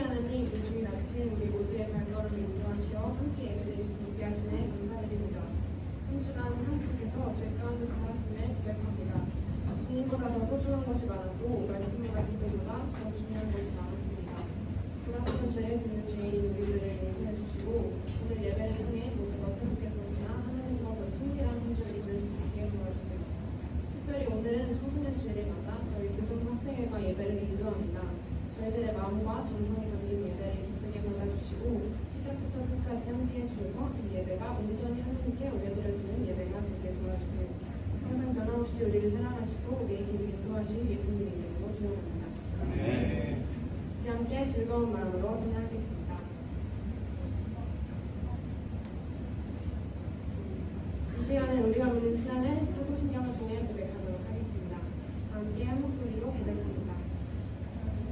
하나님, 이 주일 아침 우리 모두의 발걸음을 인도하시어 함께 예배드릴 수 있게 하시네 감사드립니다. 한 주간 하나님께서 죄 가운데 살았음을 고백합니다. 주님보다 더 소중한 것이 많았고 말씀보다 기도보다 더 중요한 것이 많았습니다. 돌아서는 죄에 짓는 죄인 우리들을 용서해 주시고 오늘 예배를 통해 모두가 새롭게 서지나 하나님과 더 친밀한 성전을 이룰 수 있게 도와주세요. 특별히 오늘은 청소년 주일을 맞아 저희 교동학생회가 예배를 인도합니다. 저희들의 마음과 정성이 담긴 예배를 기쁘게 받아주시고 시작부터 끝까지 함께해 주셔서 이 예배가 온전히 하나님께 올려드려지는 예배가 되게 도와주세요. 항상 변함없이 우리를 사랑하시고 우리의 길을 인도하신 예수님 이름으로 기도합니다. 네. 우리 함께 즐거운 마음으로 찬양하겠습니다. 이 시간에 우리가 믿는 신앙을 사도신경을 통해 고백하도록 하겠습니다. 함께 한 목소리로 고백합니다.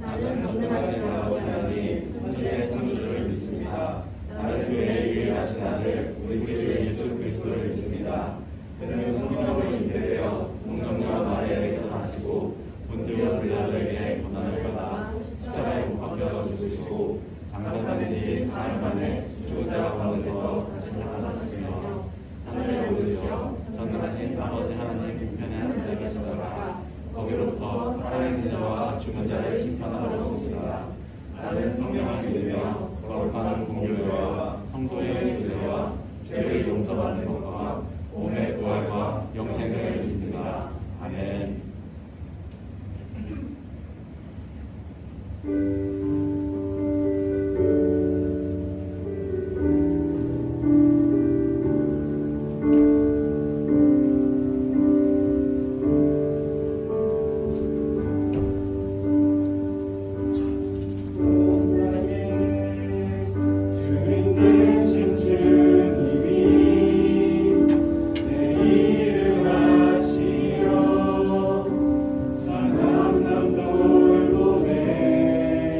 나는 전능하신 아버지 하나님 천지의 창조주를 믿습니다. 나는 그의 유일하신 아들 우리 주 예수 그리스도를 믿습니다. 그는 성령으로 잉태되어 동정녀 마리아에게서 나시고 본디오 빌라도에게 고난을 받아 십자가에 못 박혀 죽으시고 장사된 지 사흘 만에 죽은 자 가운데서 다시 나타났으며 하늘에 오르시어 전능하신 아버지 하나님 우편에 앉아 계시다가 거기로부터 살아있는 자와 죽은 자를 심판하러 오시리라. 나는 성령을 믿으며 거룩한 공교회와 성도의 교제와 죄를 용서받는 것과 몸의 부활과 영생을 믿습니다. 아멘. 사랑남돌 보내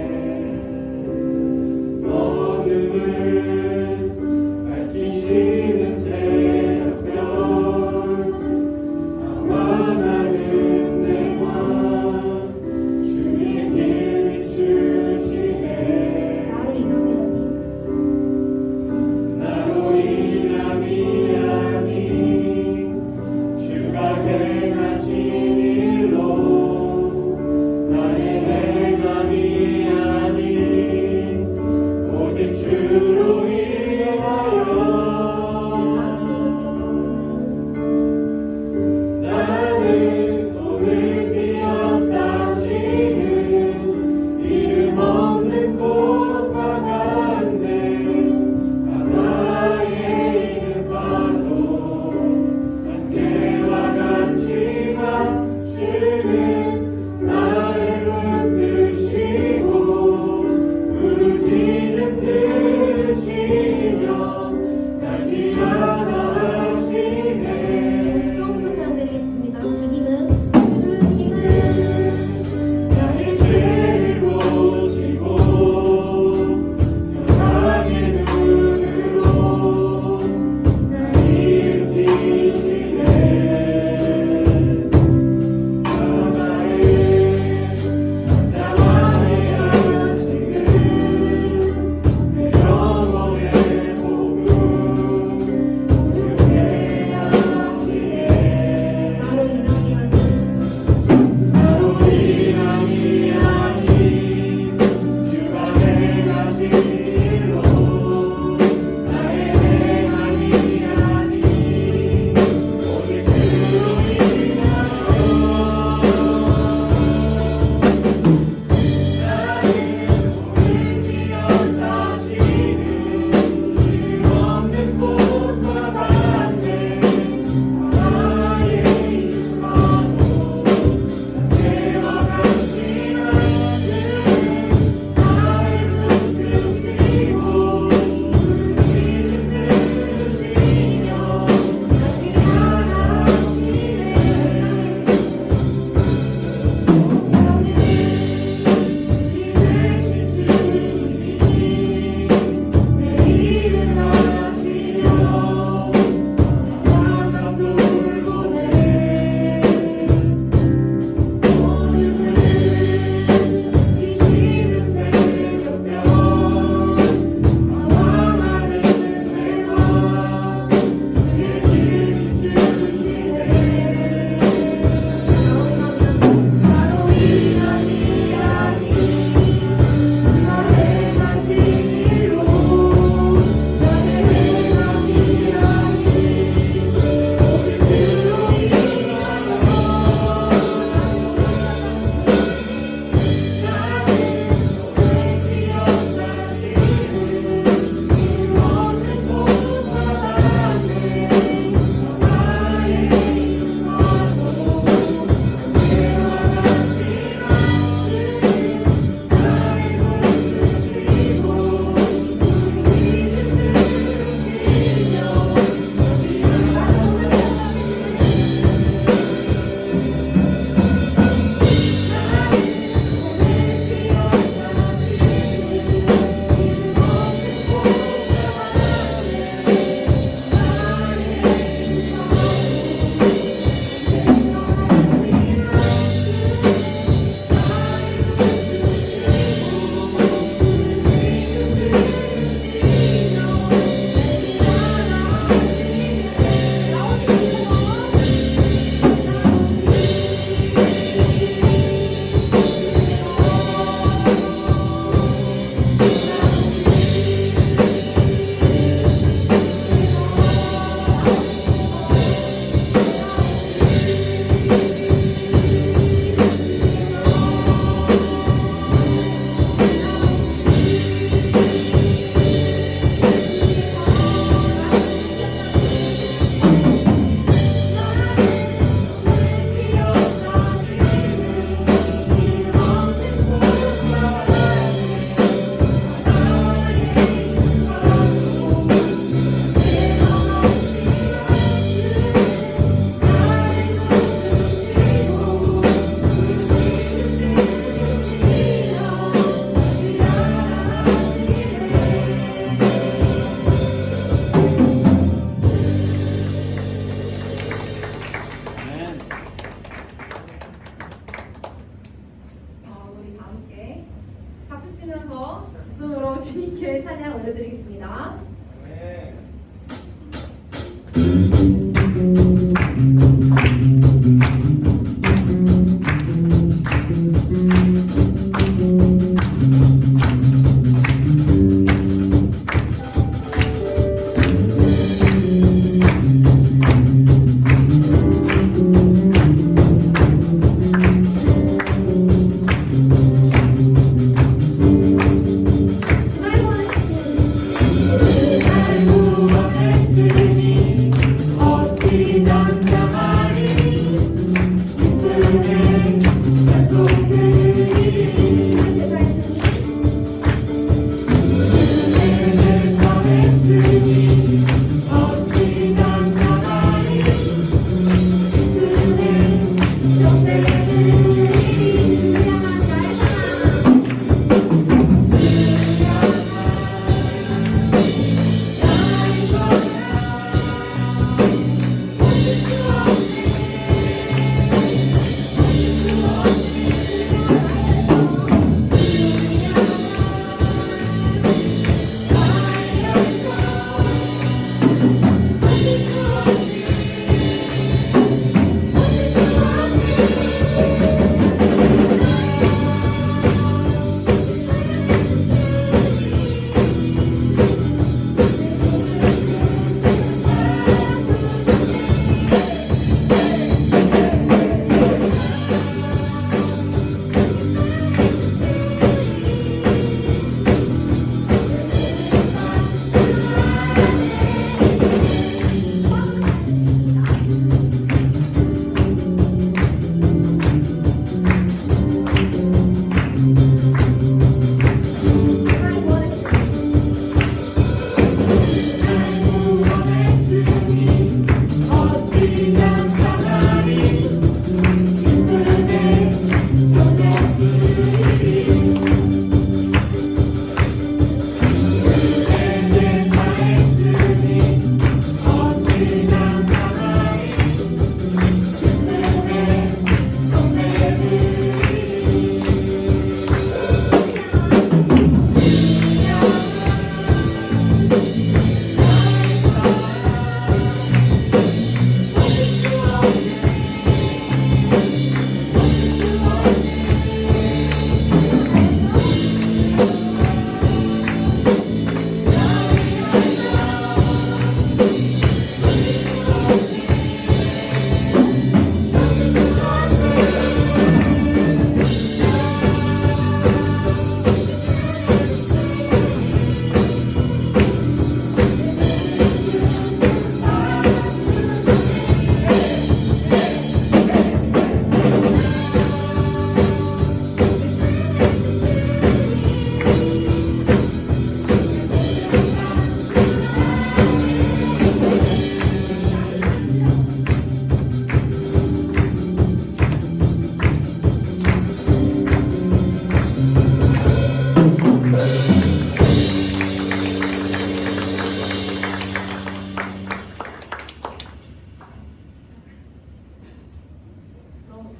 주시면서 기쁨으로 주님께 찬양 올려드리겠습니다.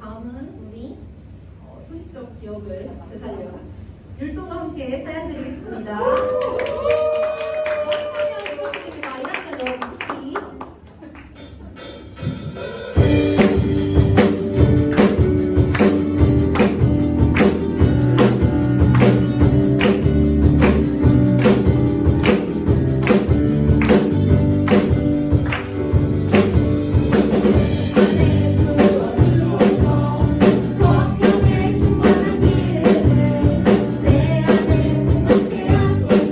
다음은 우리 소식적 기억을 되살려 율동과 함께 사연 드리겠습니다. 찬양 부탁드립니다. 1학년 여러분 같이. 내 안에 숨막혀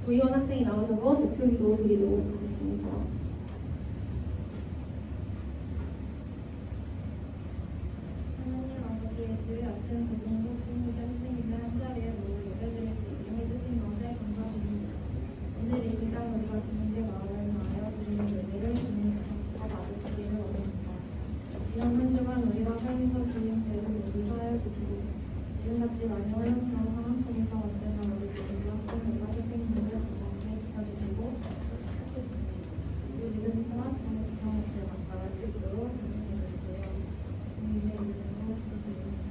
조희원 학생이 나오셔서 대표기도 드리도록 하겠습니다. 하나님 아버지의 주의 아침 고등부 친구들 선생님들 한자리에 모여 예배드릴 수 있게 해주신 것에 감사드립니다. 오늘 이 시간 우리가 주님께 마음을 다하여 드리는 예배를 주님 다 받으시기를 원합니다. 지난 한 주간 우리가 살면서 주님 죄를 모두 사하여 주시고 지금같이 많이 어려운 상황 속에서 언제나 우리 모든 학생들과 선생님들을 건강하게 지켜주시고 축복해 주시고 우리 믿음과 주님의 지성을 나아갈 수 있도록 인도해 주세요. 주님의 이름으로 기도드립니다.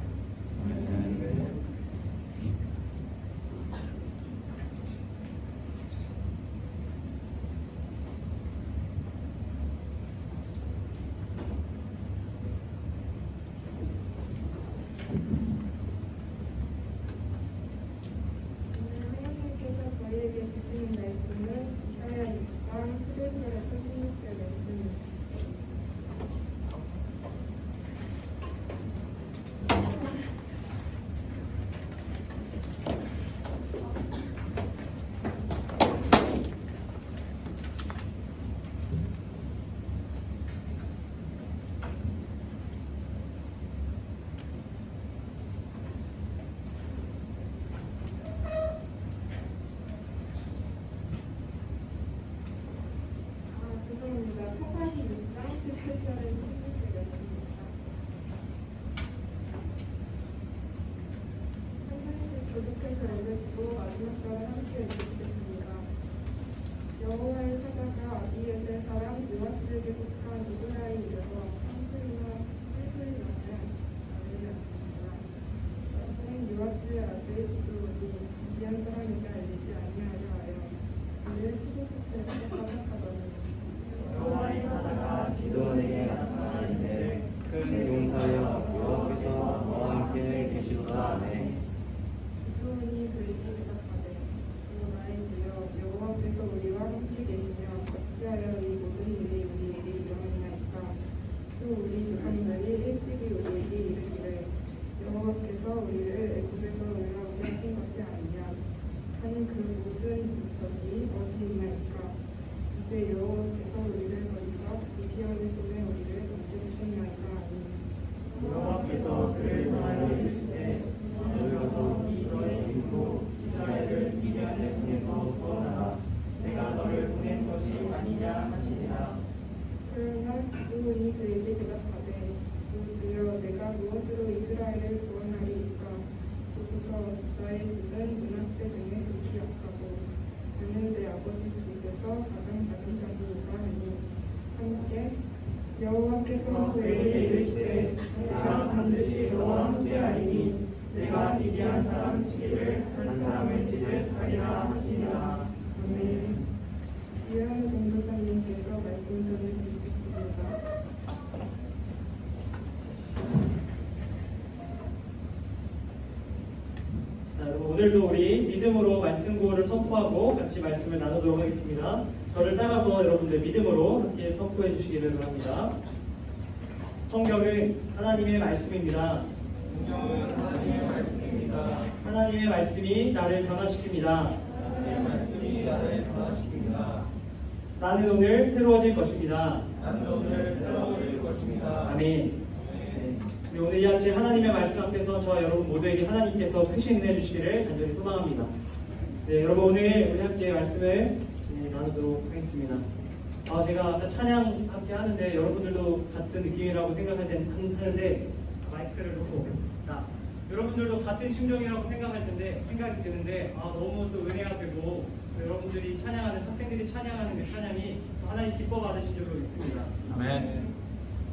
오늘 하나님께서 저희에게 주시는 말씀은 이사야 6장 11절에서 16절 말씀입니다. 죄송합니다. 사사기 6장 11절에서 16절이었습니다. 한 장씩 교독해서 읽으시고 마지막 절을 함께 읽으시겠습니다. 여호와의 사자가 아비에셀 사람 요아스에게 속한 이브라에 이르러 상수리 나는 아들이 않습니다. 마침 요아스의 아들 기드온이 미디안 사람에게 알리지 아니하려 하여 이를 포도수채에 빠삭하더니 여호와의 사자가 기드온에게 나타나 이르되 큰 용사여 여호와께서 너와 함께 계시도다 하매 기드온이 그에게 대답하되 오 나의 주여 여호와께서 우리와 함께 계시며 어찌하여 이 모든 일이 우리에게 일어나나이까 또 우리 조상들이 일찍이 우리에게 이르기를 여호와께서 우리를 애굽에서 올라오게 하신 것이 아니냐 한 그 모든 이적이 어디 있나이까 이제 여호와께서 우리를 버리사 미디안의 손에 우리를 넘겨주셨나이까 아니 여호와께서 그를 말하여 이르시되 너희로서 이 너의 이름으로 이스라엘을 미디안의 손에서 구원하라 내가 너를 보낸 것이 아니냐 하시니라. 그러나 기드온이 그에게 대답하되 오 주여 내가 무엇으로 이스라엘을 구원하리이까 보소서 나의 집은 므낫세 중에 극히 약하고 나는 내 아버지 집에서 가장 작은 자니이까 하니 함께 여호와께서 그에게 이르시되 내가 반드시 너와 함께하리니 내가 미디안 사람 치기를 한 사람의 짓을 하리라 하시니라. 아멘. 유현우 전도사님께서 말씀 전해주시겠습니다. 자, 여러분 오늘도 우리 믿음으로 말씀 구호를 선포하고 같이 말씀을 나누도록 하겠습니다. 저를 따라서 여러분들 믿음으로 함께 선포해 주시기를 바랍니다. 성경은 하나님의 말씀입니다. 성경은 하나님의 말씀입니다. 하나님의 말씀이 나를 변화시킵니다. 하나님의 말씀이 나를 변화시킵니다. 나는 오늘 새로워질 것입니다. 나는 오늘 새로워질 것입니다. 아멘. 네. 우리 오늘 이 아침 하나님의 말씀 앞에서 저와 여러분 모두에게 하나님께서 크신 은혜 주시기를 간절히 소망합니다. 네, 여러분 오늘 우리 함께 말씀을 나누도록 하겠습니다. 제가 아까 찬양 함께 하는데 여러분들도 같은 느낌이라고 하는데 마이크를 놓고 여러분들도 같은 심정이라고 생각이 드는데 너무 또 은혜가 되고 여러분들이 찬양하는 학생들이 찬양하는 그 찬양이 하나님 기뻐 받으신 줄로 믿습니다. 아멘.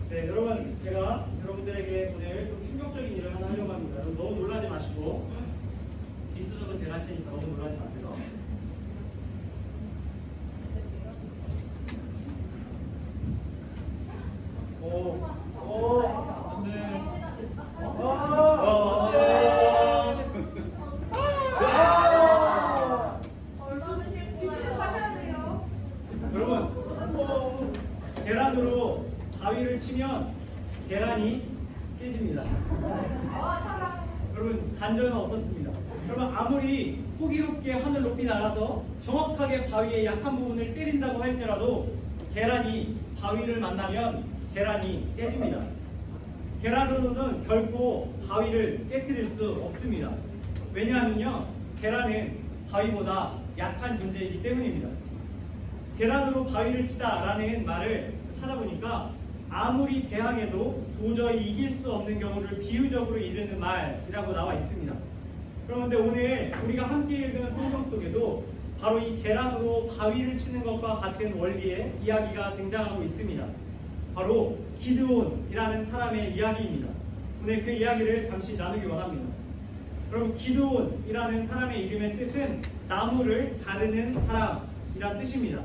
네, 여러분 제가 여러분들에게 오늘 좀 충격적인 일을 하나 하려고 합니다. 여러분 너무 놀라지 마시고 뒷수습은 제가 할 테니까 너무 놀라지 마세요. 여러분 계란으로 가위를 치면 계란이 깨집니다. 여러분 단전은 없었습니다. 그러면 아무리 호기롭게 하늘 높이 날아서 정확하게 바위의 약한 부분을 때린다고 할지라도 계란이 바위를 만나면 계란이 깨집니다. 계란으로는 결코 바위를 깨뜨릴 수 없습니다. 왜냐하면요, 계란은 바위보다 약한 존재이기 때문입니다. 계란으로 바위를 치다라는 말을 찾아보니까 아무리 대항해도 도저히 이길 수 없는 경우를 비유적으로 이르는 말이라고 나와 있습니다. 그런데 오늘 우리가 함께 읽은 성경 속에도 바로 이 계란으로 바위를 치는 것과 같은 원리의 이야기가 등장하고 있습니다. 바로 기드온이라는 사람의 이야기입니다. 오늘 그 이야기를 잠시 나누기 원합니다. 그럼 기드온이라는 사람의 이름의 뜻은 나무를 자르는 사람이란 뜻입니다.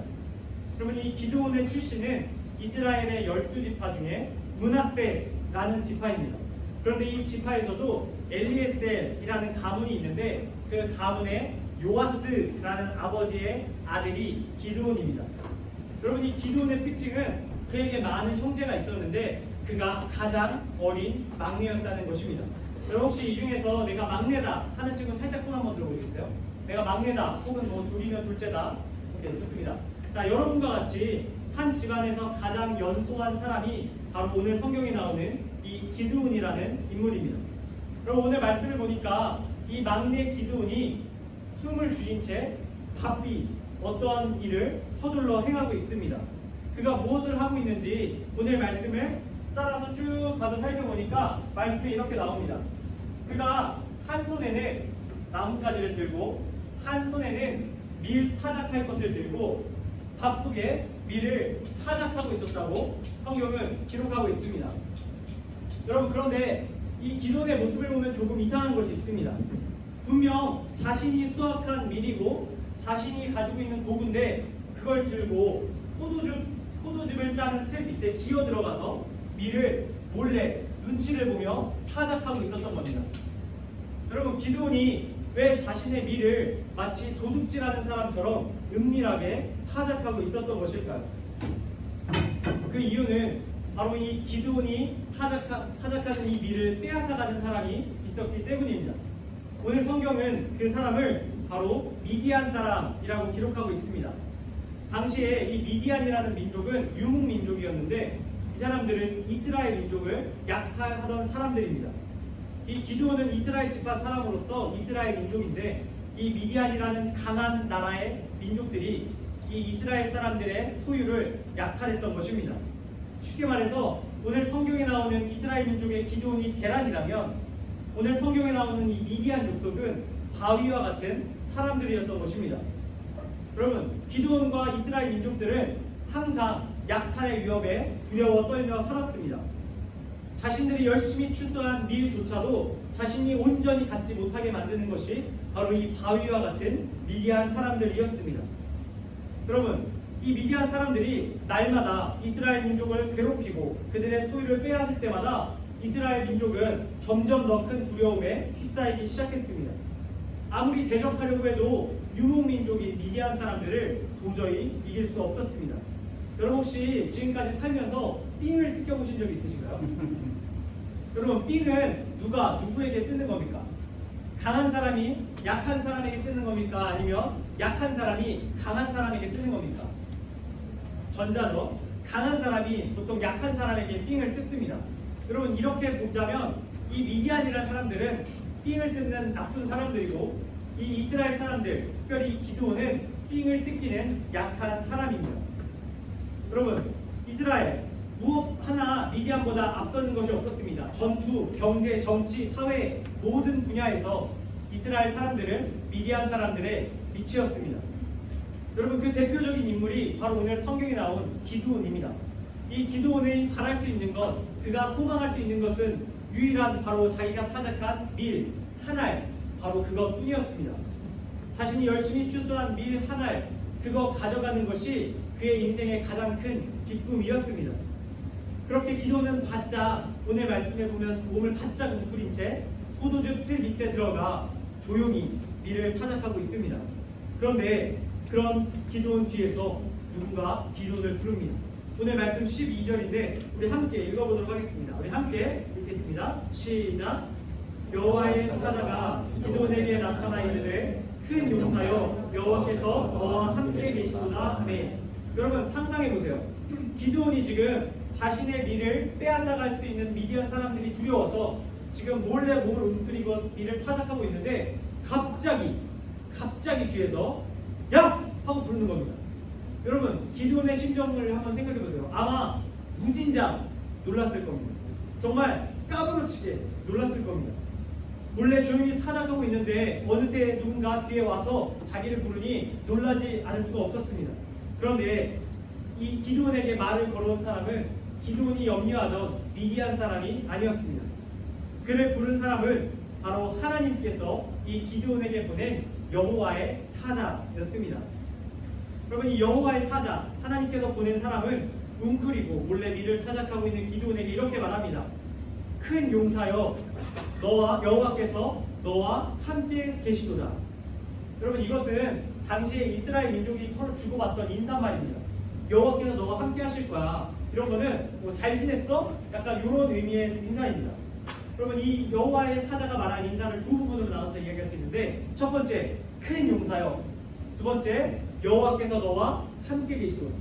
그러면 이 기드온의 출신은 이스라엘의 12지파 중에 므낫세라는 지파입니다. 그런데 이 지파에서도 엘리에셀이라는 가문이 있는데 그 가문의 요아스라는 아버지의 아들이 기드온입니다. 여러분, 이 기드온의 특징은 그에게 많은 형제가 있었는데 그가 가장 어린 막내였다는 것입니다. 여러분, 혹시 이 중에서 내가 막내다 하는 친구 살짝 손 한번 들어보시겠어요? 내가 막내다 혹은 뭐 둘이면 둘째다. 오케이, 좋습니다. 자, 여러분과 같이 한 집안에서 가장 연소한 사람이 바로 오늘 성경에 나오는 이 기드온이라는 인물입니다. 그럼 오늘 말씀을 보니까 이 막내 기드온이 숨을 죽인 채 바삐 어떠한 일을 서둘러 행하고 있습니다. 그가 무엇을 하고 있는지 오늘 말씀을 따라서 쭉 가서 살펴보니까 말씀이 이렇게 나옵니다. 그가 한 손에는 나뭇가지를 들고 한 손에는 밀 타작할 것을 들고 바쁘게 밀을 타작하고 있었다고 성경은 기록하고 있습니다. 여러분, 그런데 이 기드온의 모습을 보면 조금 이상한 것이 있습니다. 분명 자신이 수확한 밀이고 자신이 가지고 있는 도구인데 그걸 들고 포도즙을 짜는 틀 밑에 기어 들어가서 밀을 몰래 눈치를 보며 타작하고 있었던 겁니다. 여러분, 기드온이 왜 자신의 밀을 마치 도둑질하는 사람처럼 은밀하게 타작하고 있었던 것일까요? 그 이유는 바로 이 기드온이 타작하는 이 밀을 빼앗아가는 사람이 있었기 때문입니다. 오늘 성경은 그 사람을 바로 미디안 사람이라고 기록하고 있습니다. 당시에 이 미디안이라는 민족은 유목 민족이었는데 이 사람들은 이스라엘 민족을 약탈하던 사람들입니다. 이 기드온은 이스라엘 지파 사람으로서 이스라엘 민족인데 이 미디안이라는 강한 나라의 민족들이 이 이스라엘 사람들의 소유를 약탈했던 것입니다. 쉽게 말해서 오늘 성경에 나오는 이스라엘 민족의 기드온이 계란이라면 오늘 성경에 나오는 이 미디안 족속은 바위와 같은 사람들이었던 것입니다. 여러분, 기드온과 이스라엘 민족들은 항상 약탈의 위협에 두려워 떨며 살았습니다. 자신들이 열심히 출소한 밀조차도 자신이 온전히 갖지 못하게 만드는 것이 바로 이 바위와 같은 미디안 사람들이었습니다. 여러분, 이 미디안 사람들이 날마다 이스라엘 민족을 괴롭히고 그들의 소유를 빼앗을 때마다 이스라엘 민족은 점점 더 큰 두려움에 휩싸이기 시작했습니다. 아무리 대적하려고 해도 유목민족인 미디안 사람들을 도저히 이길 수 없었습니다. 여러분, 혹시 지금까지 살면서 삥을 뜯겨보신 적이 있으신가요? 여러분, 삥은 누구에게 뜯는 겁니까? 강한 사람이 약한 사람에게 뜯는 겁니까? 아니면 약한 사람이 강한 사람에게 뜯는 겁니까? 전자죠. 강한 사람이 보통 약한 사람에게 삥을 뜯습니다. 여러분, 이렇게 보자면 이 미디안이라는 사람들은 삥을 뜯는 나쁜 사람들이고 이 이스라엘 사람들, 특별히 이 기드온은 삥을 뜯기는 약한 사람입니다. 여러분, 이스라엘 무엇 하나 미디안보다 앞서는 것이 없었습니다. 전투, 경제, 정치, 사회 모든 분야에서 이스라엘 사람들은 미디안 사람들의 밑이었습니다. 여러분, 그 대표적인 인물이 바로 오늘 성경에 나온 기드온입니다. 이 기드온이 바랄 수 있는 것, 그가 소망할 수 있는 것은 유일한 바로 자기가 타작한 밀 한 알, 바로 그것뿐이었습니다. 자신이 열심히 출소한 밀 한 알, 그거 가져가는 것이 그의 인생의 가장 큰 기쁨이었습니다. 그렇게 기도는 바짝, 오늘 말씀해 보면 몸을 바짝 웅크린 채 포도즙 틀 밑에 들어가 조용히 밀을 타작하고 있습니다. 그런데 그런 기도원 뒤에서 누군가 기도를 부릅니다. 오늘 말씀 12절인데 우리 함께 읽어보도록 하겠습니다. 우리 함께 읽겠습니다. 시작. 여호와의 사자가 기드온에게 나타나 이르되 큰 용사여 여호와께서 너와 함께 계시도다 하매. 여러분 상상해 보세요. 기드온이 지금 자신의 밀을 빼앗아갈 수 있는 미디안 사람들이 두려워서 지금 몰래 몸을 움츠리고 밀을 타작하고 있는데 갑자기 뒤에서 야! 하고 부르는 겁니다. 여러분 기드온의 심정을 한번 생각해 보세요. 아마 무진장 놀랐을 겁니다. 정말 까부러치게 놀랐을 겁니다. 몰래 조용히 타작하고 있는데 어느새 누군가 뒤에 와서 자기를 부르니 놀라지 않을 수가 없었습니다. 그런데 이 기드온에게 말을 걸어온 사람은 기드온이 염려하던 미디안 사람이 아니었습니다. 그를 부른 사람은 바로 하나님께서 이 기드온에게 보낸 여호와의 사자였습니다. 여러분 이 여호와의 사자, 하나님께서 보낸 사람은 웅크리고 몰래 밀을 타작하고 있는 기드온에게 이렇게 말합니다. 큰 용사여 너와 여호와께서 너와 함께 계시도다. 여러분 이것은 당시에 이스라엘 민족이 서로 주고받던 인사말입니다. 여호와께서 너와 함께 하실 거야. 이런 거는 뭐 잘 지냈어? 약간 이런 의미의 인사입니다. 그러면 이 여호와의 사자가 말한 인사를 두 부분으로 나눠서 이야기할 수 있는데 첫 번째 큰 용사여, 두 번째 여호와께서 너와 함께 계시도다.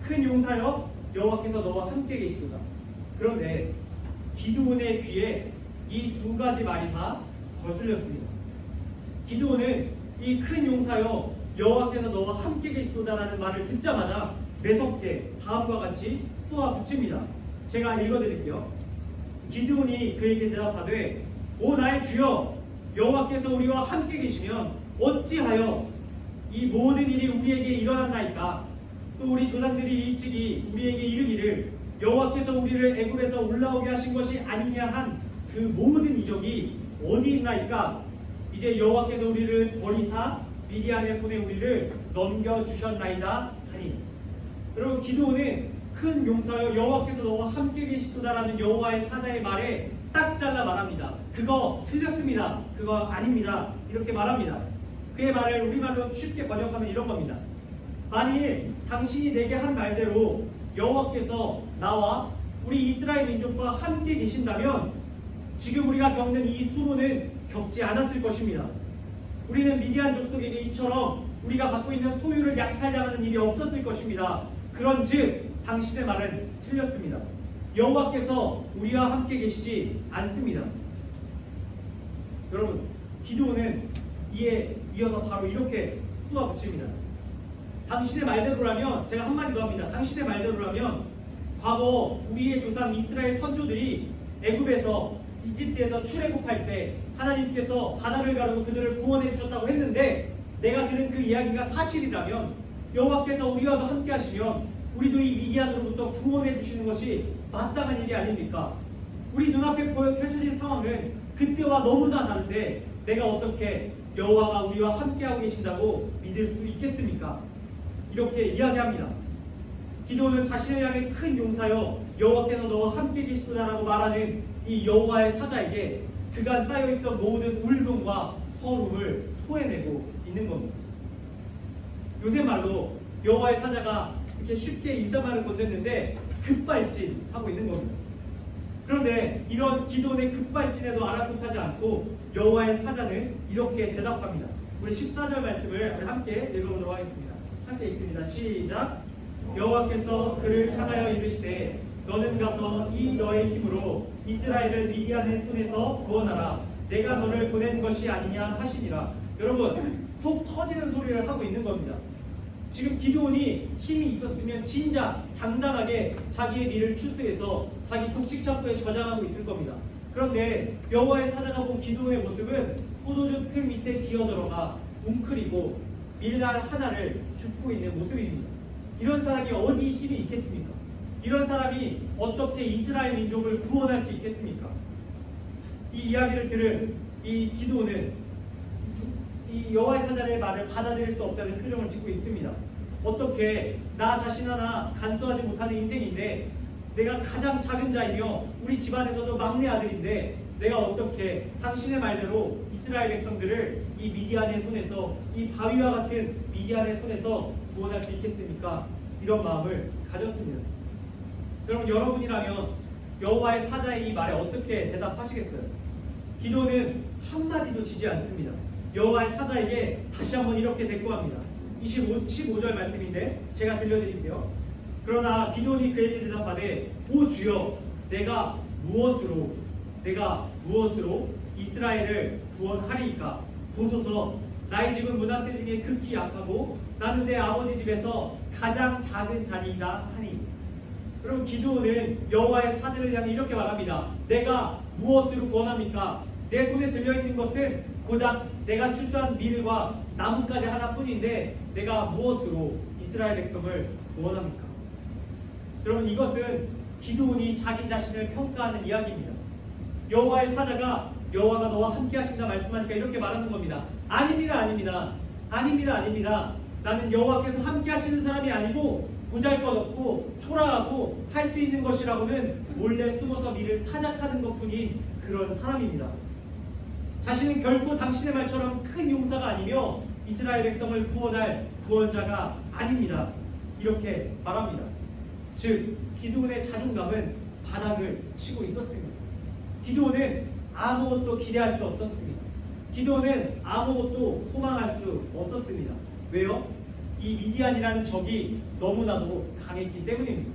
큰 용사여 여호와께서 너와 함께 계시도다. 그런데 기드온의 귀에 이 두 가지 말이 다 거슬렸습니다. 기드온은 이 큰 용사여 여호와께서 너와 함께 계시도다라는 말을 듣자마자 매섭게 다음과 같이 쏘아붙입니다. 제가 읽어드릴게요. 기드온이 그에게 대답하되 오 나의 주여 여호와께서 우리와 함께 계시면 어찌하여 이 모든 일이 우리에게 일어났나이까. 또 우리 조상들이 일찍이 우리에게 이르기를 여호와께서 우리를 애굽에서 올라오게 하신 것이 아니냐 한 그 모든 이적이 어디 있나이까. 이제 여호와께서 우리를 버리사 미디안의 손에 우리를 넘겨주셨나이다 하니. 여러분 기드온은 큰 용사여 여호와께서 너와 함께 계시도다라는 여호와의 사자의 말에 딱 잘라 말합니다. 그거 틀렸습니다. 그거 아닙니다. 이렇게 말합니다. 그의 말을 우리말로 쉽게 번역하면 이런 겁니다. 만일 당신이 내게 한 말대로 여호와께서 나와 우리 이스라엘 민족과 함께 계신다면 지금 우리가 겪는 이 수모는 겪지 않았을 것입니다. 우리는 미디안 족속에게 이처럼 우리가 갖고 있는 소유를 약탈당하는 일이 없었을 것입니다. 그런즉 당신의 말은 틀렸습니다. 여호와께서 우리와 함께 계시지 않습니다. 여러분 기드온은 이에 이어서 바로 이렇게 쏘아붙입니다. 당신의 말대로라면, 제가 한마디 더 합니다. 당신의 말대로라면 과거 우리의 조상 이스라엘 선조들이 애굽에서 이집트에서 출애굽할 때 하나님께서 바다를 가르고 그들을 구원해 주셨다고 했는데 내가 들은 그 이야기가 사실이라면 여호와께서 우리와도 함께 하시면 우리도 이 미디안으로부터 구원해 주시는 것이 마땅한 일이 아닙니까? 우리 눈앞에 펼쳐진 상황은 그때와 너무나 다른데 내가 어떻게 여호와가 우리와 함께하고 계신다고 믿을 수 있겠습니까? 이렇게 이야기합니다. 기드온은 자신을 향해 큰 용사여 여호와께서 너와 함께 계시도다라고 말하는 이 여호와의 사자에게 그간 쌓여있던 모든 울분과 서름을 토해내고 있는 겁니다. 요새 말로 여호와의 사자가 이렇게 쉽게 인사말을 건넸는데 급발진하고 있는 겁니다. 그런데 이런 기드온의 급발진에도 아랑곳하지 않고 여호와의 사자는 이렇게 대답합니다. 우리 14절 말씀을 함께 읽어보도록 하겠습니다. 함께 읽습니다. 시작. 여호와께서 그를 향하여 이르시되 너는 가서 이 너의 힘으로 이스라엘을 미디안의 손에서 구원하라. 내가 너를 보낸 것이 아니냐 하시니라. 여러분 속 터지는 소리를 하고 있는 겁니다. 지금 기드온이 힘이 있었으면 진짜 당당하게 자기의 밀을 출세해서 자기 독식 창고에 저장하고 있을 겁니다. 그런데 여호와의 사자가 본 기드온의 모습은 포도주 틈 밑에 기어들어가 웅크리고 밀날 하나를 줍고 있는 모습입니다. 이런 사람이 어디 힘이 있겠습니까? 이런 사람이 어떻게 이스라엘 민족을 구원할 수 있겠습니까? 이 이야기를 들은 이 기드온은 이 여호와의 사자의 말을 받아들일 수 없다는 표정을 짓고 있습니다. 어떻게 나 자신 하나 간수하지 못하는 인생인데 내가 가장 작은 자이며 우리 집안에서도 막내 아들인데 내가 어떻게 당신의 말대로 이스라엘 백성들을 이 미디안의 손에서 이 바위와 같은 미디안의 손에서 구원할 수 있겠습니까? 이런 마음을 가졌습니다. 여러분 여러분이라면 여호와의 사자의 이 말에 어떻게 대답하시겠어요? 기도는 한마디도 지지 않습니다. 여호와의 사자에게 다시 한번 이렇게 대꾸합니다. 15절 말씀인데 제가 들려드릴게요. 그러나 기도니 그에게 대답하되 오 주여 내가 무엇으로 이스라엘을 구원하리이까? 보소서 나의 집은 므낫세 중에 극히 약하고 나는 내 아버지 집에서 가장 작은 자니이다 하니. 그럼 기도는 여호와의 사자를 향해 이렇게 말합니다. 내가 무엇으로 구원합니까? 내 손에 들려있는 것은 고작 내가 출소한 밀과 나무까지 하나뿐인데 내가 무엇으로 이스라엘 백성을 구원합니까? 여러분, 이것은 기도원이 자기 자신을 평가하는 이야기입니다. 여호와의 사자가 여호와가 너와 함께 하신다 말씀하니까 이렇게 말하는 겁니다. 아닙니다. 나는 여호와께서 함께 하시는 사람이 아니고 보잘것없고 초라하고 할 수 있는 것이라고는 몰래 숨어서 미를 타작하는 것뿐인 그런 사람입니다. 자신은 결코 당신의 말처럼 큰 용사가 아니며 이스라엘 백성을 구원할 구원자가 아닙니다. 이렇게 말합니다. 즉 기드온의 자존감은 바닥을 치고 있었습니다. 기드온은 아무것도 기대할 수 없었습니다. 기드온은 아무것도 소망할 수 없었습니다. 왜요? 이 미디안이라는 적이 너무나도 강했기 때문입니다.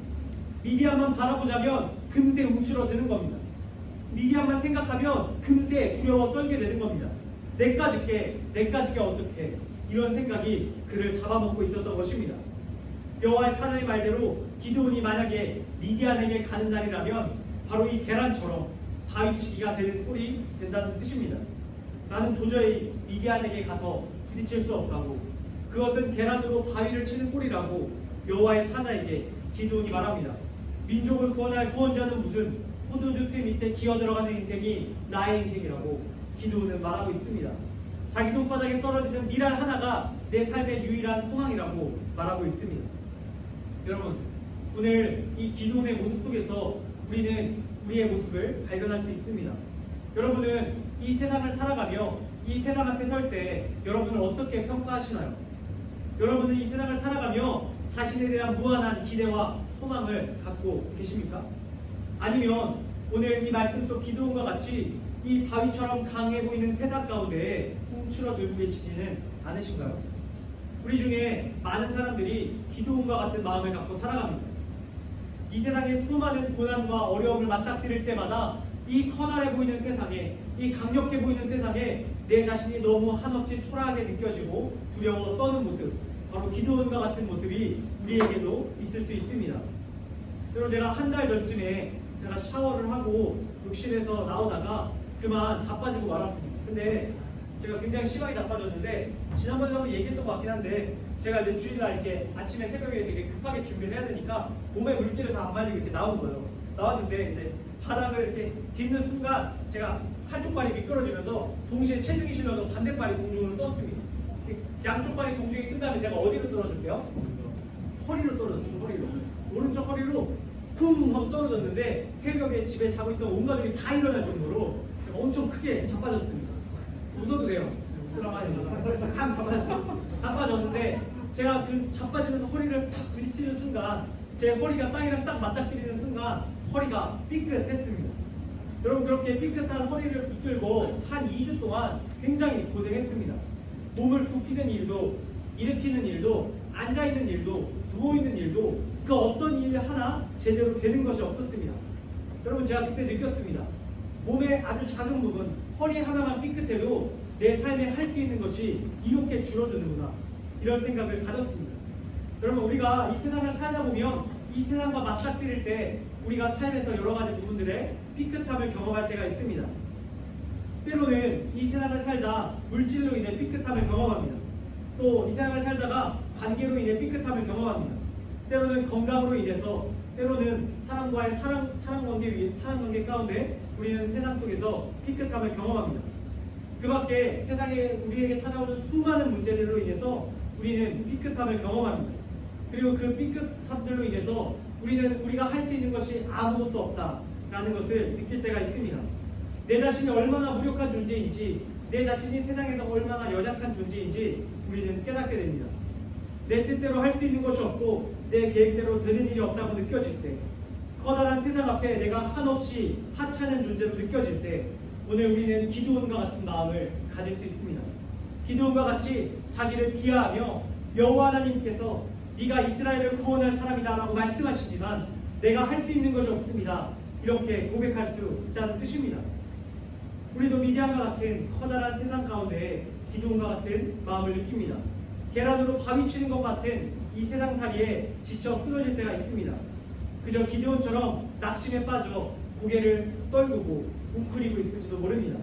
미디안만 바라보자면 금세 움츠러드는 겁니다. 미디안만 생각하면 금세 두려워 떨게 되는 겁니다. 내까지 게 어떻게, 이런 생각이 그를 잡아먹고 있었던 것입니다. 여호와의 사자의 말대로 기드온이 만약에 미디안에게 가는 날이라면 바로 이 계란처럼 바위치기가 되는 꼴이 된다는 뜻입니다. 나는 도저히 미디안에게 가서 부딪힐 수 없다고, 그것은 계란으로 바위를 치는 꼴이라고 여호와의 사자에게 기드온이 말합니다. 민족을 구원할 구원자는 무슨 포도주 틀 밑에 기어들어가는 인생이 나의 인생이라고 기드온은 말하고 있습니다. 자기 손바닥에 떨어지는 밀알 하나가 내 삶의 유일한 소망이라고 말하고 있습니다. 여러분, 오늘 이 기드온의 모습 속에서 우리는 우리의 모습을 발견할 수 있습니다. 여러분은 이 세상을 살아가며 이 세상 앞에 설 때 여러분을 어떻게 평가하시나요? 여러분은 이 세상을 살아가며 자신에 대한 무한한 기대와 소망을 갖고 계십니까? 아니면 오늘 이 말씀 속 기드온과 같이 이 바위처럼 강해 보이는 세상 가운데 움츠러들고 계시지는 않으신가요? 우리 중에 많은 사람들이 기드온과 같은 마음을 갖고 살아갑니다. 이 세상의 수많은 고난과 어려움을 맞닥뜨릴 때마다 이 커다래 보이는 세상에, 이 강력해 보이는 세상에 내 자신이 너무 한없이 초라하게 느껴지고 두려워 떠는 모습, 바로 기드온과 같은 모습이 우리에게도 있을 수 있습니다. 여러분, 제가 한 달 전쯤에 제가 샤워를 하고 욕실에서 나오다가 그만 자빠지고 말았습니다. 근데 제가 굉장히 심하게 자빠졌는데 지난번에 한번 얘기했던 것 같긴 한데, 제가 이제 주일날 이렇게 아침에 새벽에 되게 급하게 준비를 해야 되니까 몸에 물기를 다 안 말리고 이렇게 나온 거예요. 나왔는데 이제 바닥을 이렇게 딛는 순간 제가 한쪽 발이 미끄러지면서 동시에 체중이 실려서 반대발이 공중으로 떴습니다. 양쪽 발이 공중에 뜬 다음에 제가 어디로 떨어질게요? 허리로 떨어졌어요. 허리로. 오른쪽 허리로 쿵 하고 떨어졌는데 새벽에 집에 자고 있던 온 가족이 다 일어날 정도로 엄청 크게 자빠졌습니다. 웃어도 돼요. 감 자빠졌는데 제가 그 자빠지면서 허리를 탁 부딪히는 순간, 제 허리가 땅이랑 딱 맞닥뜨리는 순간 허리가 삐끗했습니다. 여러분, 그렇게 삐끗한 허리를 붙들고 한 2주 동안 굉장히 고생했습니다. 몸을 굽히는 일도, 일으키는 일도, 앉아있는 일도, 누워있는 일도, 그 어떤 일 하나 제대로 되는 것이 없었습니다. 여러분, 제가 그때 느꼈습니다. 몸의 아주 작은 부분, 허리 하나만 삐끗해도 내 삶에 할 수 있는 것이 이렇게 줄어드는구나, 이런 생각을 가졌습니다. 여러분, 우리가 이 세상을 살다 보면 이 세상과 맞닥뜨릴 때 우리가 삶에서 여러 가지 부분들의 삐끗함을 경험할 때가 있습니다. 때로는 이 세상을 살다 물질로 인해 삐끗함을 경험합니다. 또 이 세상을 살다가 관계로 인해 삐끗함을 경험합니다. 때로는 건강으로 인해서, 때로는 사람과의 사랑관계 가운데 우리는 세상 속에서 삐끗함을 경험합니다. 그 밖에 세상에 우리에게 찾아오는 수많은 문제들로 인해서 우리는 삐끗함을 경험합니다. 그리고 그 삐끗함들로 인해서 우리가 할 수 있는 것이 아무것도 없다라는 것을 느낄 때가 있습니다. 내 자신이 얼마나 무력한 존재인지, 내 자신이 세상에서 얼마나 연약한 존재인지 우리는 깨닫게 됩니다. 내 뜻대로 할 수 있는 것이 없고 내 계획대로 되는 일이 없다고 느껴질 때, 커다란 세상 앞에 내가 한없이 하찮은 존재로 느껴질 때, 오늘 우리는 기드온과 같은 마음을 가질 수 있습니다. 기드온과 같이 자기를 비하하며 여호와 하나님께서 네가 이스라엘을 구원할 사람이다라고 말씀하시지만 내가 할 수 있는 것이 없습니다. 이렇게 고백할 수 있다는 뜻입니다. 우리도 미디안과 같은 커다란 세상 가운데 기드온과 같은 마음을 느낍니다. 계란으로 바위 치는 것 같은 이 세상살이에 지쳐 쓰러질 때가 있습니다. 그저 기드온처럼 낙심에 빠져 고개를 떨구고 웅크리고 있을지도 모릅니다.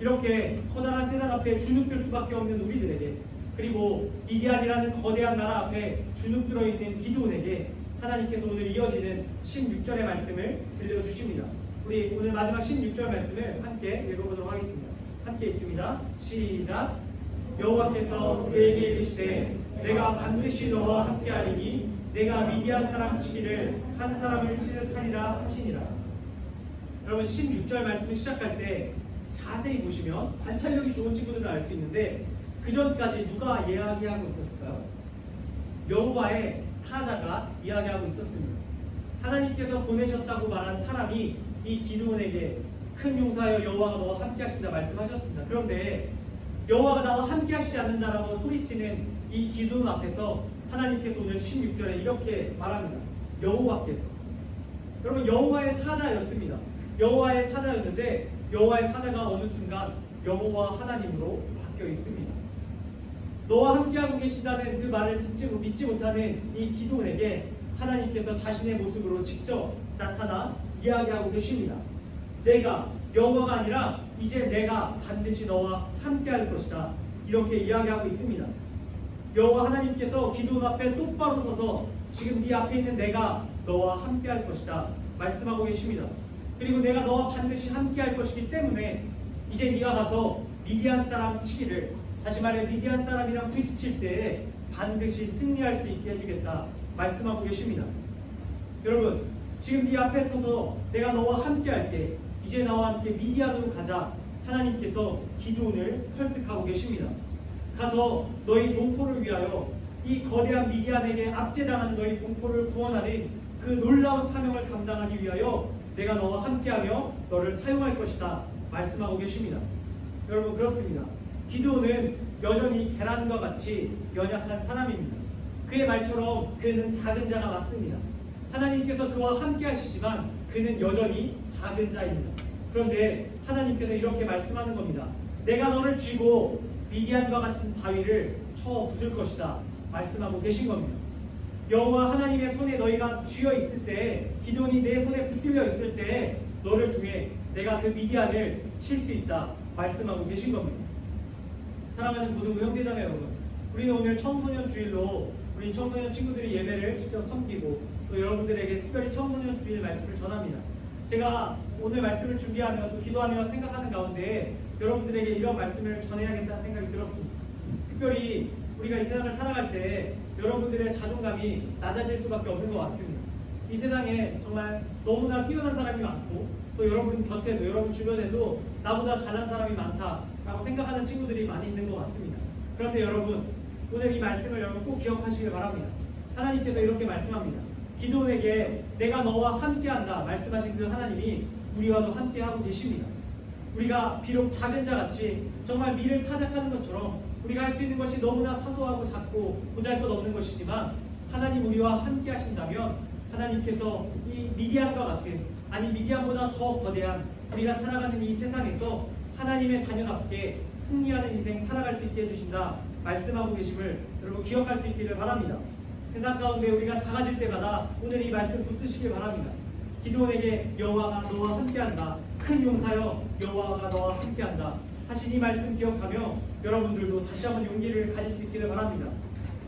이렇게 커다란 세상 앞에 주눅들 수밖에 없는 우리들에게, 그리고 미디안이라는 거대한 나라 앞에 주눅들어 있는 기드온에게 하나님께서 오늘 이어지는 16절의 말씀을 들려주십니다. 우리 오늘 마지막 16절 말씀을 함께 읽어보도록 하겠습니다. 함께 읽습니다. 시작. 여호와께서 그에게 이르시되 내가 반드시 너와 함께하리니 내가 미디안 사람 치기를 한 사람을 치듯 하리라 하시니라. 여러분 16절 말씀을 시작할 때 자세히 보시면 관찰력이 좋은 친구들은 알 수 있는데 그 전까지 누가 이야기하고 있었을까요? 여호와의 사자가 이야기하고 있었습니다. 하나님께서 보내셨다고 말한 사람이 이 기드온에게 큰 용사여 여호와가 너와 함께 하신다 말씀하셨습니다. 그런데 여호와가 나와 함께 하시지 않는다라고 소리치는 이 기드온 앞에서 하나님께서 오늘 16절에 이렇게 말합니다. 여호와께서. 여러분 여호와의 사자였습니다. 여호와의 사자였는데 여호와의 사자가 어느 순간 여호와 하나님으로 바뀌어 있습니다. 너와 함께하고 계신다는 그 말을 믿지 못하는 이 기드온에게 하나님께서 자신의 모습으로 직접 나타나 이야기하고 계십니다. 내가 여호와가 아니라 이제 내가 반드시 너와 함께할 것이다. 이렇게 이야기하고 있습니다. 여호와 하나님께서 기드온 앞에 똑바로 서서 지금 네 앞에 있는 내가 너와 함께할 것이다 말씀하고 계십니다. 그리고 내가 너와 반드시 함께할 것이기 때문에 이제 네가 가서 미디안 사람 치기를, 다시 말해 미디안 사람이랑 부딪힐 때에 반드시 승리할 수 있게 해주겠다 말씀하고 계십니다. 여러분 지금 네 앞에 서서 내가 너와 함께 할게, 이제 나와 함께 미디안으로 가자. 하나님께서 기드온을 설득하고 계십니다. 가서 너희 동포를 위하여 이 거대한 미디안에게 압제당하는 너희 동포를 구원하는 그 놀라운 사명을 감당하기 위하여 내가 너와 함께하며 너를 사용할 것이다 말씀하고 계십니다. 여러분 그렇습니다. 기드온은 여전히 계란과 같이 연약한 사람입니다. 그의 말처럼 그는 작은 자가 맞습니다. 하나님께서 그와 함께 하시지만 그는 여전히 작은 자입니다. 그런데 하나님께서 이렇게 말씀하는 겁니다. 내가 너를 쥐고 미디안과 같은 바위를 쳐 부술 것이다 말씀하고 계신 겁니다. 여호와 하나님의 손에 너희가 쥐어 있을 때, 기드온이 내 손에 붙들려 있을 때 너를 통해 내가 그 미디안을 칠 수 있다 말씀하고 계신 겁니다. 사랑하는 고등부 형제자매 여러분, 우리는 오늘 청소년 주일로 우리 청소년 친구들이 예배를 직접 섬기고 또 여러분들에게 특별히 청소년 주일 말씀을 전합니다. 제가 오늘 말씀을 준비하며 또 기도하며 생각하는 가운데 여러분들에게 이런 말씀을 전해야겠다는 생각이 들었습니다. 특별히 우리가 이 세상을 살아갈 때 여러분들의 자존감이 낮아질 수밖에 없는 것 같습니다. 이 세상에 정말 너무나 뛰어난 사람이 많고 또 여러분 곁에도 여러분 주변에도 나보다 잘난 사람이 많다라고 생각하는 친구들이 많이 있는 것 같습니다. 그런데 여러분 오늘 이 말씀을 여러분 꼭 기억하시길 바랍니다. 하나님께서 이렇게 말씀합니다. 기드온에게 내가 너와 함께한다 말씀하신 그 하나님이 우리와도 함께하고 계십니다. 우리가 비록 작은 자같이 정말 미를 타작하는 것처럼 우리가 할 수 있는 것이 너무나 사소하고 작고 보잘것없는 것이지만 하나님 우리와 함께 하신다면 하나님께서 이 미디안과 같은, 아니 미디안보다 더 거대한 우리가 살아가는 이 세상에서 하나님의 자녀답게 승리하는 인생 살아갈 수 있게 해주신다 말씀하고 계심을 여러분 기억할 수 있기를 바랍니다. 세상 가운데 우리가 작아질 때마다 오늘 이 말씀 붙드시길 바랍니다. 기드온에게 여호와가 너와 함께한다, 큰 용사여 여호와가 너와 함께한다 하신 이 말씀 기억하며 여러분들도 다시 한번 용기를 가질 수 있기를 바랍니다.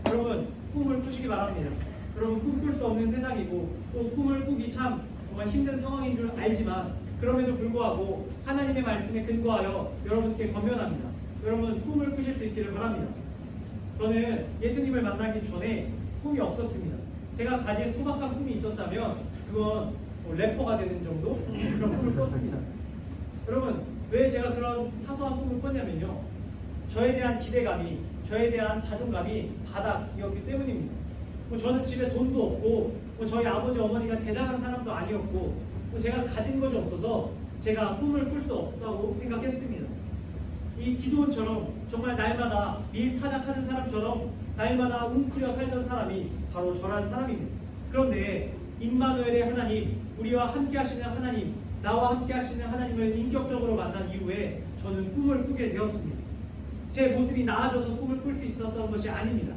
여러분 꿈을 꾸시기 바랍니다. 여러분 꿈꿀 수 없는 세상이고 또 꿈을 꾸기 참 정말 힘든 상황인 줄 알지만 그럼에도 불구하고 하나님의 말씀에 근거하여 여러분께 권면합니다. 여러분 꿈을 꾸실 수 있기를 바랍니다. 저는 예수님을 만나기 전에 꿈이 없었습니다. 제가 가진 소박한 꿈이 있었다면 그건 래퍼가 되는 정도 그런 꿈을 꿨습니다. 여러분 왜 제가 그런 사소한 꿈을 꿨냐면요, 저에 대한 기대감이, 저에 대한 자존감이 바닥이었기 때문입니다. 저는 집에 돈도 없고 저희 아버지 어머니가 대단한 사람도 아니었고 제가 가진 것이 없어서 제가 꿈을 꿀 수 없다고 생각했습니다. 이 기드온처럼 정말 날마다 밀타작하는 사람처럼 날마다 웅크려 살던 사람이 바로 저란 사람입니다. 그런데 임마누엘의 하나님, 우리와 함께 하시는 하나님, 나와 함께 하시는 하나님을 인격적으로 만난 이후에 저는 꿈을 꾸게 되었습니다. 제 모습이 나아져서 꿈을 꿀 수 있었던 것이 아닙니다.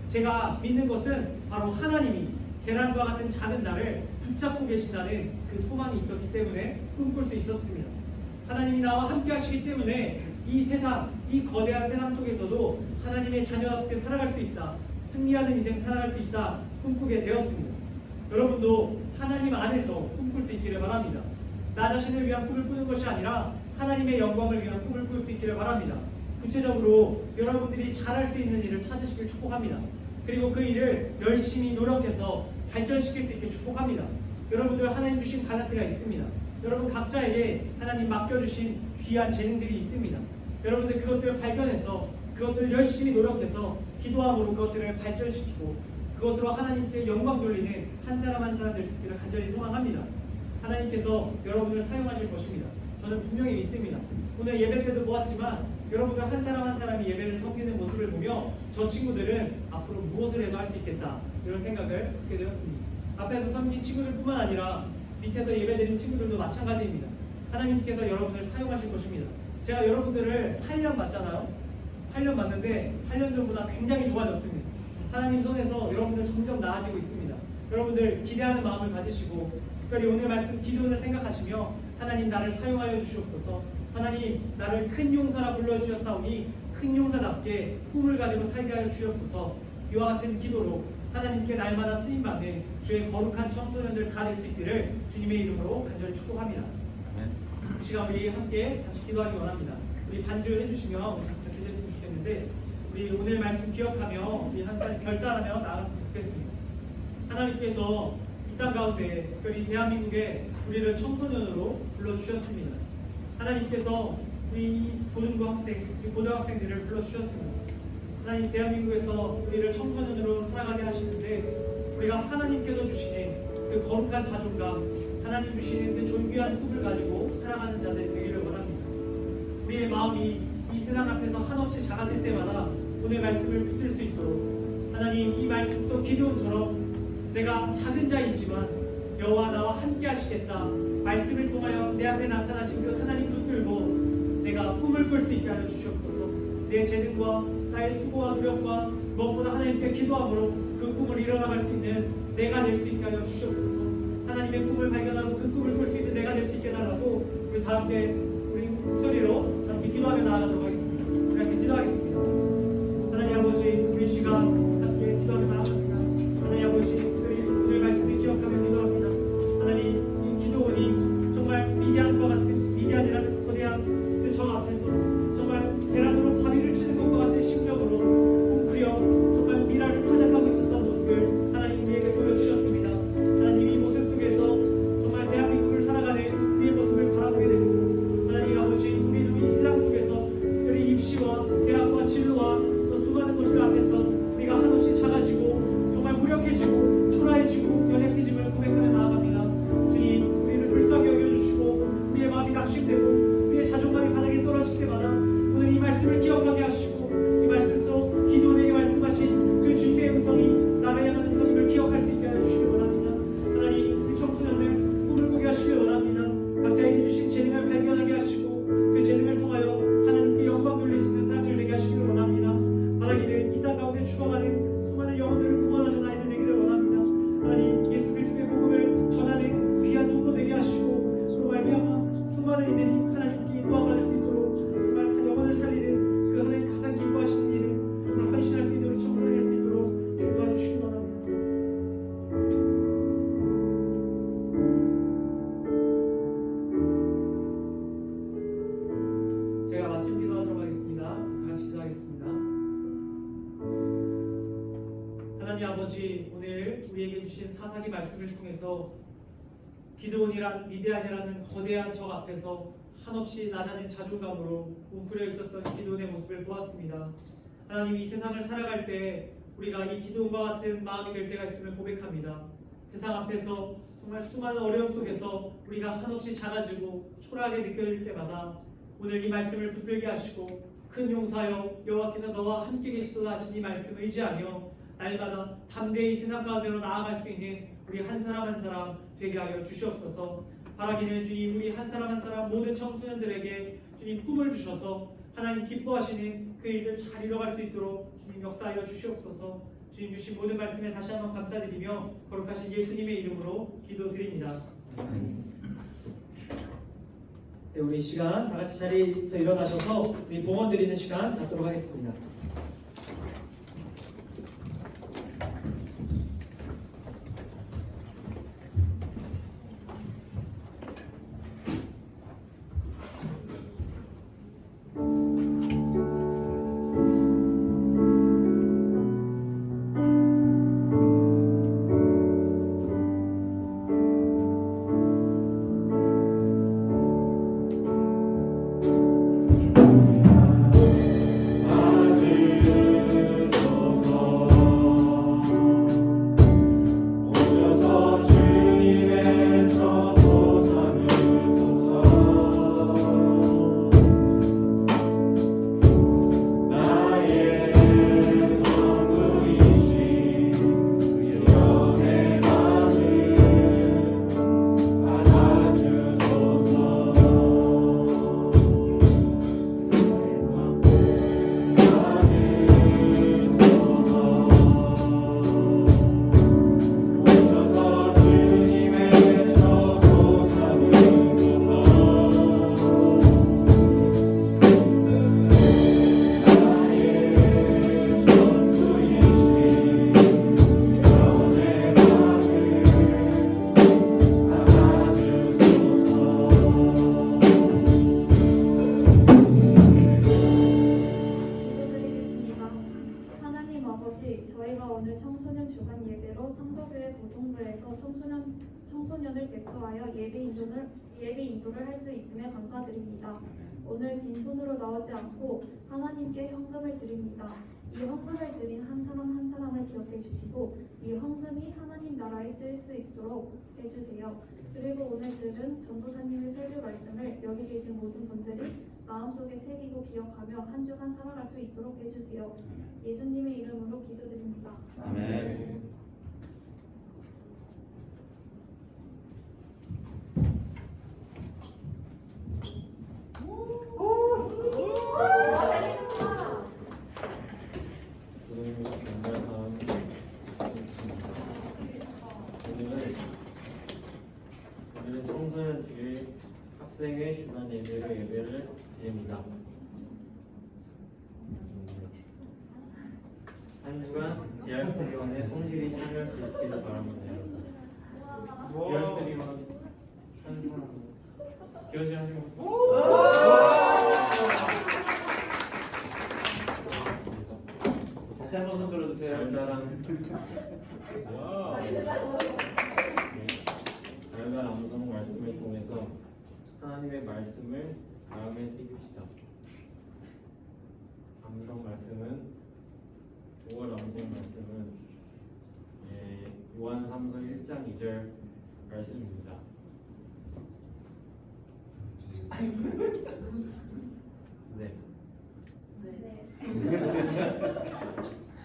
제가 믿는 것은 바로 하나님이 계란과 같은 작은 나를 붙잡고 계신다는 그 소망이 있었기 때문에 꿈꿀 수 있었습니다. 하나님이 나와 함께 하시기 때문에 이 세상, 이 거대한 세상 속에서도 하나님의 자녀답게 살아갈 수 있다, 승리하는 인생 살아갈 수 있다 꿈꾸게 되었습니다. 여러분도 하나님 안에서 꿈꿀 수 있기를 바랍니다. 나 자신을 위한 꿈을 꾸는 것이 아니라 하나님의 영광을 위한 꿈을 꿀 수 있기를 바랍니다. 구체적으로 여러분들이 잘할 수 있는 일을 찾으시길 축복합니다. 그리고 그 일을 열심히 노력해서 발전시킬 수 있게 축복합니다. 여러분들 하나님 주신 달란트가 있습니다. 여러분 각자에게 하나님 맡겨주신 귀한 재능들이 있습니다. 여러분들 그것들을 발견해서 그것들을 열심히 노력해서 기도함으로 그것들을 발전시키고 그것으로 하나님께 영광 돌리는 한 사람 한 사람 될 수 있기를 간절히 소망합니다. 하나님께서 여러분을 사용하실 것입니다. 저는 분명히 믿습니다. 오늘 예배 때도 보았지만 여러분들 한 사람 한 사람이 예배를 섬기는 모습을 보며 저 친구들은 앞으로 무엇을 해도 할 수 있겠다 이런 생각을 갖게 되었습니다. 앞에서 섬긴 친구들뿐만 아니라 밑에서 예배드린 친구들도 마찬가지입니다. 하나님께서 여러분을 사용하실 것입니다. 제가 여러분들을 8년 봤잖아요. 8년 봤는데 8년 전보다 굉장히 좋아졌습니다. 하나님 손에서 여러분들 점점 나아지고 있습니다. 여러분들 기대하는 마음을 가지시고 특별히 오늘 말씀 기도를 생각하시며 하나님 나를 사용하여 주시옵소서. 하나님 나를 큰 용사라 불러주셨사오니 큰 용사답게 꿈을 가지고 살게 하여 주시옵소서. 이와 같은 기도로 하나님께 날마다 쓰임받는 주의 거룩한 청소년들 다 될 수 있기를 주님의 이름으로 간절히 축복합니다. 이 시간 우리 함께 잠시 기도하기 원합니다. 우리 반주해 주시면 잠시 기도했으면 좋겠는데 우리 오늘 말씀 기억하며 우리 한 가지 결단하며 나아갔으면 좋겠습니다. 하나님께서 이 땅 가운데 특별히 대한민국에 우리를 청소년으로 불러주셨습니다. 하나님께서 우리 고등부 학생, 우리 고등학생들을 불러주셨습니다. 하나님 대한민국에서 우리를 청소년으로 살아가게 하시는데 우리가 하나님께서 주시는 그 거룩한 자존감, 하나님 주시는 그 존귀한 꿈을 가지고 살아가는 자들이 되기를 원합니다. 우리의 마음이 이 세상 앞에서 한없이 작아질 때마다 오늘 말씀을 붙들 수 있도록 하나님 이 말씀 속 기도원처럼 내가 작은 자이지만 여호와 나와 함께 하시겠다 말씀을 통하여 내 앞에 나타나신 그 하나님 붙들고 내가 꿈을 꿀 수 있게 하여 주시옵소서. 내 재능과 나의 수고와 노력과 무엇보다 하나님께 기도함으로 그 꿈을 이뤄나갈 수 있는 내가 될 수 있게 하여 주시옵소서. 하나님의 꿈을 발견하고 그 꿈을 꿀 수 있는 내가 될 수 있게 해달라고 우리 다 함께 우리 목소리로 함께 기도하며 나아가도록 하겠습니다. 우리 함께 기도하겠습니다. 하나님 아버지 우리 시간 함께 기도하며 나아갑니다. 하나님 아버지 오늘 말씀을 기억하며 기도합니다. 하나님 이 기도원이 정말 미디안과 같은 미디안이라는 거대한 그 정 앞에서 정말 계란으로 바위를 치는 것과 같은 심정으로 웅크려 정말 미라를 타작하고 있었던 모습을 하나님 우리에게 보여주셨습니다. 하나님 이 모습 속에서 정말 대한민국을 살아가는 우리의 모습을 바라보게 되고 하나님 아버지 우리도 이 세상 속에서 특별히 입시와 대학과 진로와 또 수많은 것들 앞에서 우리가 한없이 작아지고 정말 무력해지고 초라해지고 연약해짐을 고백하며 나아갑니다. 주님 우리를 불쌍히 여겨주시고 우리의 마음이 낙심되고 우리의 자존감이 바닥에 떨어질 때마다 오늘 이 말씀을 기억하게 하시고 이 말씀 속 기도원에게 말씀하신 그 주님의 음성이 나를 향하는 음성임을 기억할 수 있게 하여 주시기 원합니다. 하나님 우리 청소년들 꿈을 꾸게 하시기 원합니다. 각자에게 주신 재능을 발견하게 하시고 그 재능을 통하여 하나님께 영광 돌릴 수 있는 사람들 되게 하시기를 원합니다. 바라기는 이 땅 가운데 죽어가는 수많은 영혼들을 구원하는 아이들 되기를 원합니다. 하나님 예수 그리스도의 복음을 전하는 귀한 통로 되게 하시고 그로 말미암아 수많은 이들이 하나님께 인도함 받을 수 있도록 정말 영혼을 살리는 그 하나님 가장 기뻐하시는 일을 정말 헌신할 수 있는 우리 청소년이 될 수 있도록 좀 도와주시기 원합니다. 제가 마침 기도하도록 하겠습니다. 다 같이 기도하겠습니다. 하나님 아버지 오늘 우리에게 주신 사사기 말씀을 통해서 기드온이란 미디안이라는 거대한 적 앞에서 한없이 낮아진 자존감으로 웅크려 있었던 기드온의 모습을 보았습니다. 하나님 이 세상을 살아갈 때 우리가 이 기드온과 같은 마음이 될 때가 있음을 고백합니다. 세상 앞에서 정말 수많은 어려움 속에서 우리가 한없이 작아지고 초라하게 느껴질 때마다 오늘 이 말씀을 붙들게 하시고 큰 용사여 여호와께서 너와 함께 계시도다 하신 이 말씀을 의지하며 날마다 담대히 세상 가운데로 나아갈 수 있는 우리 한 사람 한 사람 되게 하여 주시옵소서. 바라기는 주님 우리 한 사람 한 사람 모든 청소년들에게 주님 꿈을 주셔서 하나님 기뻐하시는 그 일을 잘 이뤄갈 수 있도록 주님 역사하여 주시옵소서. 주님 주신 모든 말씀에 다시 한번 감사드리며 거룩하신 예수님의 이름으로 기도드립니다. 네, 우리 이 시간 다 같이 자리에서 일어나셔서 우리 봉헌 드리는 시간 갖도록 하겠습니다. 저희가 오늘 청소년 주간 예배로 상도교회 고등부에서 청소년을 대표하여 예배 인도를 할 수 있음에 감사드립니다. 오늘 빈손으로 나오지 않고 하나님께 헌금을 드립니다. 이 헌금을 드린 한 사람 한 사람을 기억해 주시고 이 헌금이 하나님 나라에 쓰일 수 있도록 해주세요. 그리고 오늘 들은 전도사님의 설교 말씀을 여기 계신 모든 분들이 마음속에 새기고 기억하며 한 주간 살아갈 수 있도록 해주세요. 예수님의 이름으로 기도드립니다. 아멘. 오늘은 청소년 교회 학생회 주간 예배를 드립니다. 한 주간 디알스리원에 성실히 참여할 수 있기를 바랍니다. 디알스리원 한 사람 기어지 하시고 다시 한 번 손 들어주세요. 달달한 달달한 암송 말씀을 통해서 하나님의 말씀을 마음에 새깁시다. 암송 말씀은 5월 암송 말씀은 요한 3서 1장 2절 말씀입니다. 네.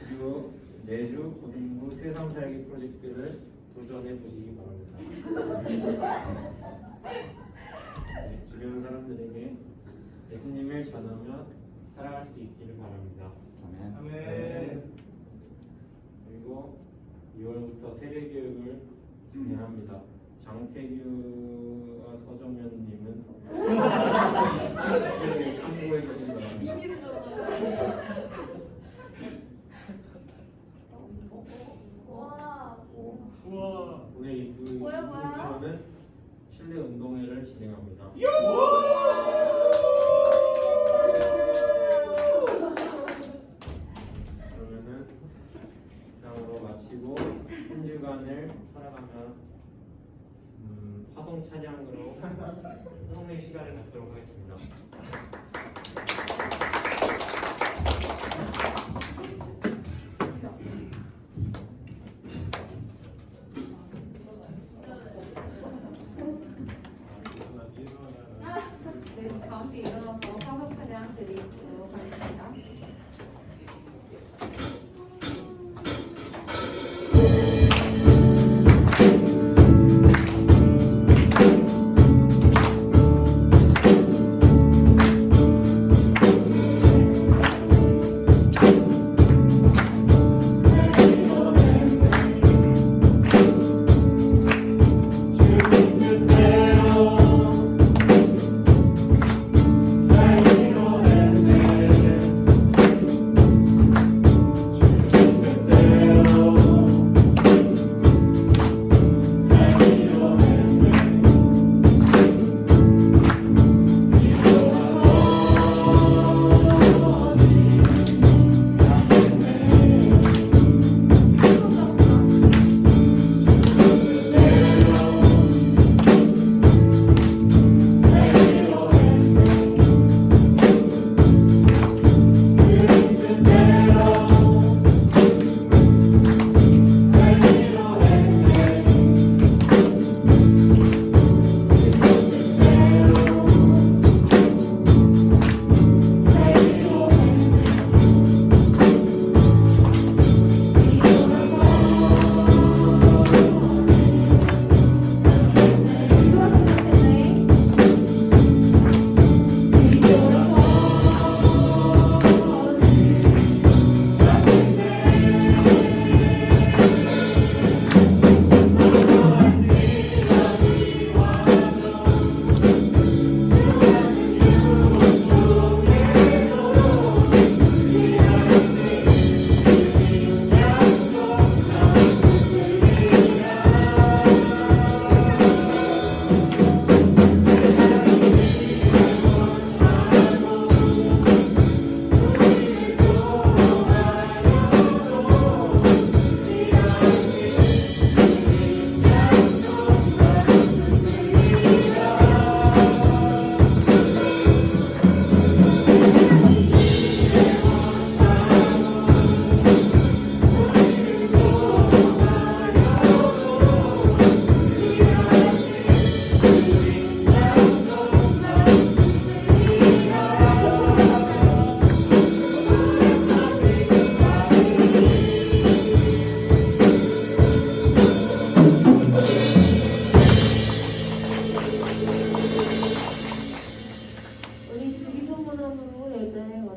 그리고 매주 고등부 세상 살기 프로젝트를 도전해 보시기 바랍니다. 네, 주변 사람들에게 예수님을 전하며 살아갈 수 있기를 바랍니다. 아멘. 그리고 2월부터 세례 교육을 진행합니다. 장태규와 서정현님은 참고해 주시기 바랍니다. 우와. 오늘 이 부스로는 실내 운동회를 진행합니다. 그러면은 이상으로 마치고 한 주간을 살아가며 화성 찬양으로 성령 시간을 갖도록 하겠습니다.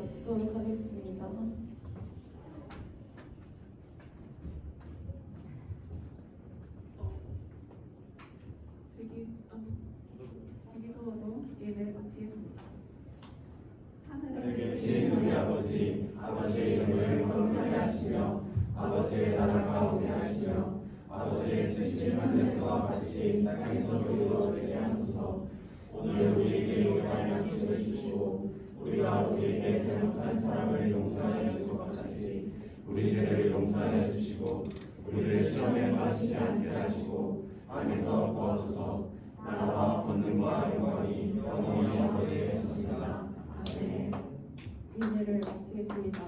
마치도록 하겠습니다. 주기도로 예배 마치겠습니다. 하늘에 계신 우리 아버지, 아버지의 이름을 거룩하게 하시며 아버지의 나라가 오게 하시며 아버지의 뜻이 하늘에서와 같이 땅에서도 이루어지게 하소서. 오늘 우리에게 용감한 양식을 주시고 우리가 우리에게 잘못한 사람을 용서하여 주신 것 같이 우리 죄를 용서하여 주시고 우리를 시험에 빠지지 않게 하시고 악에서 구하소서. 나라와 권능과 영광이 영원히 아버지에게 있습니다. 아멘. 예배를 마치겠습니다.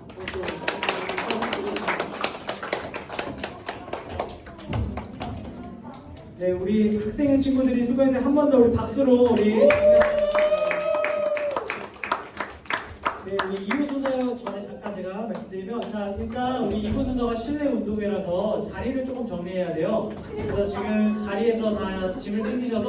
네, 우리 학생의 친구들이 수고했는데 한 번 더 우리 박수로 우리 네, 우리 이후 순서 전에 잠깐 제가 말씀드리면 자 일단 우리 이후 순서가 실내 운동회라서 자리를 조금 정리해야 돼요. 그래서 지금 자리에서 다 짐을 챙기셔서